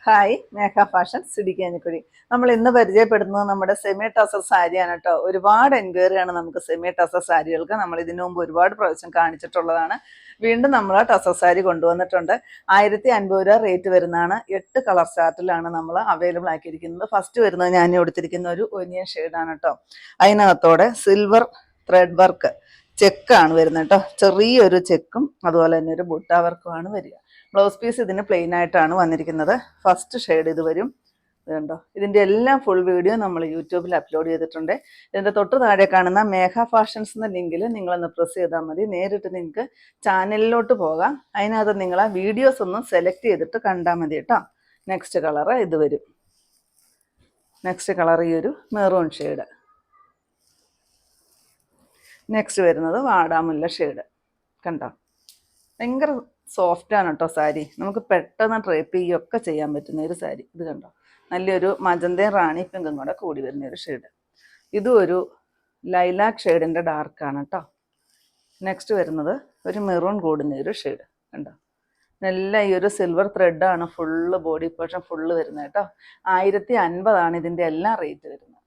Hi, മേഘ fashion സിഡിക്കാനിക്കുഴി. നമ്മൾ ഇന്ന് പരിചയപ്പെടുന്നത് നമ്മുടെ സെമി ടസർ സാരിയാണ് കേട്ടോ. ഒരുപാട് എൻക്വയറിയാണ് നമുക്ക് സെമി ടസർ സാരികൾക്ക്. നമ്മൾ ഇതിനു മുമ്പ് ഒരുപാട് പ്രാവശ്യം കാണിച്ചിട്ടുള്ളതാണ്. വീണ്ടും നമ്മൾ ടസർ സാരി കൊണ്ടുവന്നിട്ടുണ്ട്. 1050 രൂപ റേറ്റ് വരുന്നതാണ്. 8 കളർ ചാർട്ടിലാണ് നമ്മൾ അവൈലബിൾ ആക്കിയിരിക്കുന്നത്. ഫസ്റ്റ് വരുന്നത് ഞാൻ കൊടുത്തിരിക്കുന്ന ഒരു ഒനിയൻ ഷെയ്ഡാണ് കേട്ടോ. അതിനകത്തോടെ സിൽവർ ത്രെഡ് വർക്ക് ചെക്കാണ് വരുന്നത് കേട്ടോ. ചെറിയൊരു ചെക്കും അതുപോലെ തന്നെ ഒരു ബുട്ട വർക്കുമാണ് വരിക. ബ്ലൗസ് പീസ് ഇതിന് പ്ലെയിൻ ആയിട്ടാണ് വന്നിരിക്കുന്നത്. ഫസ്റ്റ് ഷെയ്ഡ് ഇത് വരും. ഇതുണ്ടോ, ഇതിൻ്റെ എല്ലാം ഫുൾ വീഡിയോ നമ്മൾ യൂട്യൂബിൽ അപ്ലോഡ് ചെയ്തിട്ടുണ്ട്. ഇതിൻ്റെ തൊട്ട് താഴെ കാണുന്ന മേഘ ഫാഷൻസ് എന്ന ലിങ്കിൽ നിങ്ങളൊന്ന് പ്രസ് ചെയ്താൽ മതി. നേരിട്ട് നിങ്ങൾക്ക് ചാനലിലോട്ട് പോകാം. അതിനകത്ത് നിങ്ങൾ ആ വീഡിയോസ് ഒന്ന് സെലക്ട് ചെയ്തിട്ട് കണ്ടാൽ മതി കേട്ടോ. നെക്സ്റ്റ് കളറ് ഇത് വരും. നെക്സ്റ്റ് കളർ ഈ ഒരു മെറൂൺ ഷെയ്ഡ്. നെക്സ്റ്റ് വരുന്നത് വാടാമുല്ല ഷെയ്ഡ്. കണ്ടോ, ഭയങ്കര സോഫ്റ്റാണ് കേട്ടോ സാരി. നമുക്ക് പെട്ടെന്ന് ഡ്രേപ്പ് ചെയ്യുകയൊക്കെ ചെയ്യാൻ പറ്റുന്ന ഒരു സാരി. ഇത് കണ്ടോ, നല്ലൊരു മജന്തയും റാണി പിങ്കും കൂടെ കൂടി വരുന്ന ഒരു ഷെയ്ഡ്. ഇതും ഒരു ലൈലാക്ക് ഷെയ്ഡിൻ്റെ ഡാർക്കാണ് കേട്ടോ. നെക്സ്റ്റ് വരുന്നത് ഒരു മെറൂൺ കൂടുന്ന ഒരു ഷെയ്ഡ്. കണ്ടോ, നല്ല ഈ ഒരു സിൽവർ ത്രെഡാണ് ഫുള്ള് ബോഡി പോർഷൻ ഫുള്ള് വരുന്നത് കേട്ടോ. 1050 ഇതിൻ്റെ എല്ലാം റേറ്റ് വരുന്നത്.